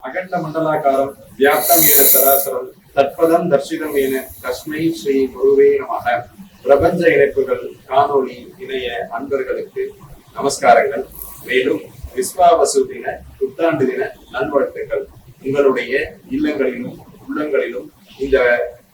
அகண்ட மண்டலாக்காரம் வியாப்தம் என சராசரம் தற்பதம் தர்ஷிதம் என தஸ்மை ஸ்ரீ குருவே நமக. பிரபஞ்ச இணைப்புகள் காணொளி இணைய அன்பர்களுக்கு நமஸ்காரங்கள். மேலும் விஸ்வாவசு தின புத்தாண்டு தின நல்வாழ்த்துக்கள். உங்களுடைய இல்லங்களிலும் உள்ளங்களிலும் இந்த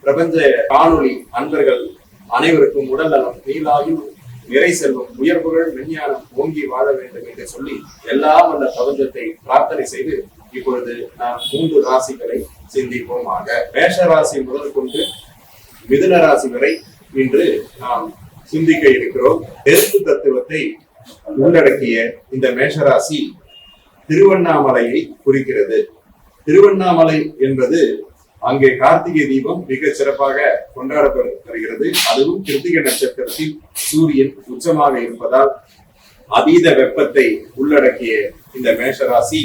பிரபஞ்ச காணொளி அன்பர்கள் அனைவருக்கும் உடல் நலம், நீலாயும், நிறை செல்வம், உயர்வுகள், விஞ்ஞானம் ஓங்கி வாழ வேண்டும் என்று சொல்லி எல்லாம் அந்த பிரபஞ்சத்தை பிரார்த்தனை செய்து இப்பொழுது நாம் 3 ராசிகளை சிந்திப்போமாக. மேஷ ராசி முதல் கொண்டு மிதுன ராசி வரை இன்று நாம் சிந்திக்க இருக்கிறோம். நெருப்பு தத்துவத்தை உள்ளடக்கிய இந்த மேஷராசி திருவண்ணாமலையை குறிக்கிறது. திருவண்ணாமலை என்பது அங்கே கார்த்திகை தீபம் மிக சிறப்பாக கொண்டாடப்படுகிறது. அதுவும் கிருத்திகை நட்சத்திரத்தில் சூரியன் உச்சமாக இருப்பதால் அதீத வெப்பத்தை உள்ளடக்கிய இந்த மேஷராசி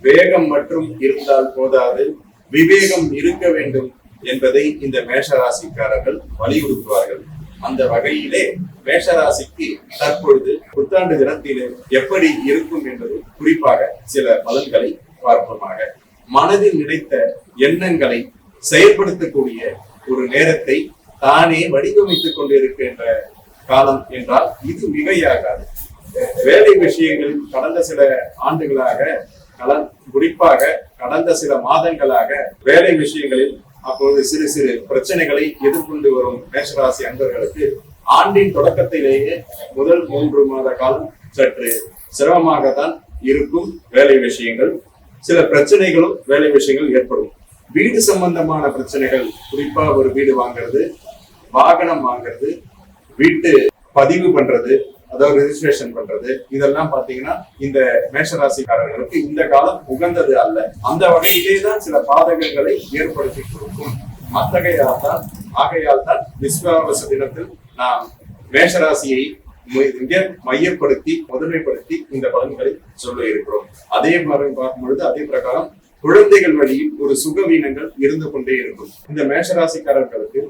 வேகம் மற்றும் இருந்தால் போதாது, விவேகம் இருக்க வேண்டும் என்பதை இந்த மேஷராசிக்காரர்கள் வலியுறுத்துவார்கள். அந்த வகையிலே மேஷராசிக்கு தற்பொழுது புத்தாண்டு தினத்திலே எப்படி இருக்கும் என்பது குறிப்பாக சில பலன்களை பார்ப்போமாக. மனதில் நினைத்த எண்ணங்களை செயல்படுத்தக்கூடிய ஒரு நேரத்தை தானே வடிவமைத்துக் கொண்டிருக்கின்ற காலம் என்றால் இது மிகையாகாது. வேலை விஷயங்களில் கடந்த சில ஆண்டுகளாக, குறிப்பாக கடந்த சில மாதங்களாக வேலை விஷயங்களில் அப்பொழுது சிறு சிறு பிரச்சனைகளை எதிர்கொண்டு வரும் மேஷராசி அன்பர்களுக்கு ஆண்டின் தொடக்கத்திலேயே முதல் 3 மாத காலம் சற்று சிரமமாகத்தான் இருக்கும். வேலை விஷயங்கள், சில பிரச்சனைகளும் வேலை விஷயங்கள் ஏற்படும். வீடு சம்பந்தமான பிரச்சனைகள், குறிப்பா ஒரு வீடு வாங்குறது, வாகனம் வாங்குறது, வீட்டு பதிவு பண்றது, அதாவது ரெஜிஸ்ட்ரேஷன் பண்றது, இதெல்லாம் பாத்தீங்கன்னா இந்த மேஷராசிக்காரர்களுக்கு இந்த காலம் உகந்தது அல்ல. அந்த வகையிலே தான் சில பாதகங்களை ஏற்படுத்தி கொடுக்கும். ஆகையால் தான் விஸ்வாவச தினத்தில் நாம் மேஷராசியை மையப்படுத்தி முதன்மைப்படுத்தி இந்த பலன்களை சொல்ல இருக்கிறோம். அதே மாதிரி பார்க்கும் பொழுது அதே பிரகாரம் குழந்தைகள் வழியில் ஒரு சுகவீனங்கள் இருந்து கொண்டே இருக்கும். இந்த மேஷராசிக்காரர்களுக்கு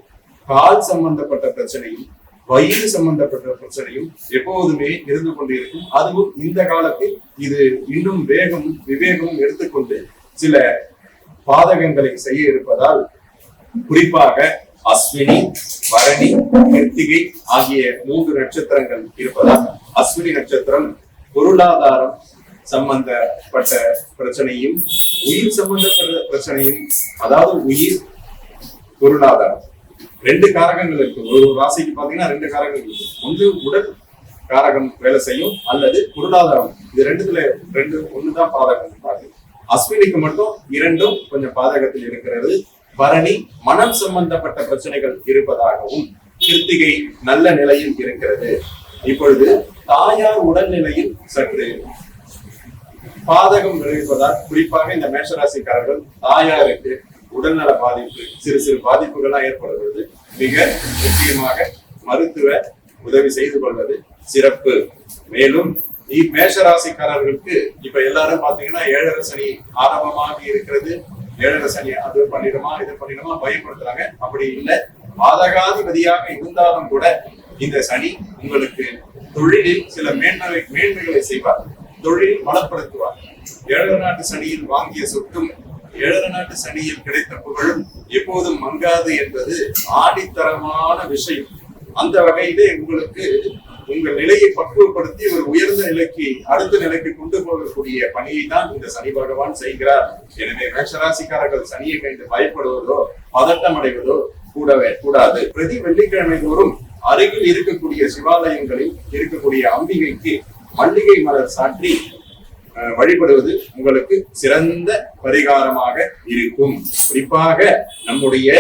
கால் சம்பந்தப்பட்ட பிரச்சனையும் வயிறு சம்பந்தப்பட்ட பிரச்சனையும் எப்போதுமே இருந்து கொண்டே இருக்கும். அதுவும் இந்த காலத்தில் இது இன்னும் வேகமும் விவேகமும் எடுத்துக்கொண்டு சில பாதகங்களை செய்ய இருப்பதால், குறிப்பாக அஸ்வினி, பரணி, கிருத்திகை ஆகிய 3 நட்சத்திரங்கள் இருப்பதால் அஸ்வினி நட்சத்திரம் பொருளாதாரம் சம்பந்தப்பட்ட பிரச்சனையும் உயிர் சம்பந்தப்பட்ட பிரச்சனையும், அதாவது உயிர் பொருளாதாரம் 2 காரகங்கள் இருக்கு. ஒரு ராசிக்கு பாத்தீங்கன்னா 2 காரகங்கள் இருக்கு. ஒன்று உடல் காரகம் வேலை செய்யும், அல்லது பொருளாதாரம். இது ஒண்ணுதான் பாதகம். அஸ்வினிக்கு மட்டும் 2ம் கொஞ்சம் பாதகத்தில் இருக்கிறது. பரணி மனம் சம்பந்தப்பட்ட பிரச்சனைகள் இருப்பதாகவும், கிருத்திகை நல்ல நிலையில் இருக்கிறது. இப்பொழுது தாயார் உடல்நிலையில் சற்று பாதகம் விளைவிப்பதால், குறிப்பாக இந்த மேஷராசிக்காரர்கள் தாயாருக்கு உடல்நல பாதிப்பு, சிறு சிறு பாதிப்புகள்லாம் ஏற்படுவது மிக முக்கியமாக மருத்துவ உதவி செய்து கொள்வது சிறப்பு. மேலும் மேஷராசிக்காரர்களுக்கு இப்ப எல்லாரும் பாத்தீங்கன்னா 7.5 சனி ஆரம்பமாக இருக்கிறது. 7.5 சனி அது பண்ணிடுமா இது பண்ணிடுமா பயப்படுத்துறாங்க. அப்படி இல்லை. பாதகாதிபதியாக இருந்தாலும் கூட இந்த சனி உங்களுக்கு தொழிலில் சில மேன்மைகளை செய்வார், தொழில் பலப்படுத்துவார். 7 நாட்டு சனியில் வாங்கிய சொத்தும் 7 நாட்டு சனியில் கிடைத்த புகழும் எப்போதும் மங்காது என்பது ஆடித்தரமான விஷயம். அந்த வகையிலே உங்களுக்கு உங்கள் நிலையை பக்குவப்படுத்தி ஒரு உயர்ந்த நிலைக்கு, அடுத்த நிலைக்கு கொண்டு போகக்கூடிய பணியை தான் இந்த சனி பகவான் செய்கிறார். எனவே மேஷராசிக்காரர்கள் சனியை கண்டு பயப்படுவதோ பதட்டம் அடைவதோ கூடாது. பிரதி வெள்ளிக்கிழமை தோறும் அருகில் இருக்கக்கூடிய சிவாலயங்களில் இருக்கக்கூடிய அம்பிகைக்கு மல்லிகை மலர் சாற்றி வழிபடுவது உங்களுக்கு சிறந்த பரிகாரமாக இருக்கும். குறிப்பாக நம்முடைய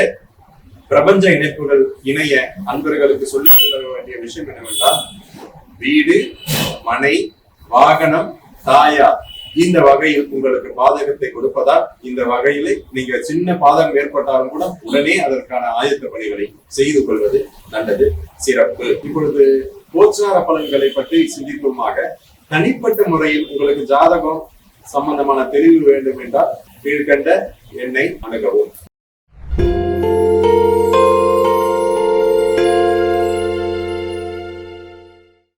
பிரபஞ்ச இணைப்புகள் இணைய அன்பர்களுக்கு சொல்லிக் கொள்ள வேண்டிய விஷயம் என்னவென்றால், வீடு, மனை, வாகனம், தாயார் இந்த வகையில் உங்களுக்கு பாதகத்தை கொடுப்பதால், இந்த வகையிலே நீங்க சின்ன பாதகம் ஏற்பட்டாலும் கூட உடனே அதற்கான ஆயத்த பணிகளை செய்து கொள்வது நல்லது, சிறப்பு. இப்பொழுது கோச்சார பலன்களை பற்றி சிந்திப்போமாக. தனிப்பட்ட முறையில் உங்களுக்கு ஜாதகம் சம்பந்தமான தெரிவு வேண்டும் என்றால் கீழ்கண்ட எண்ணை அணுகவும்.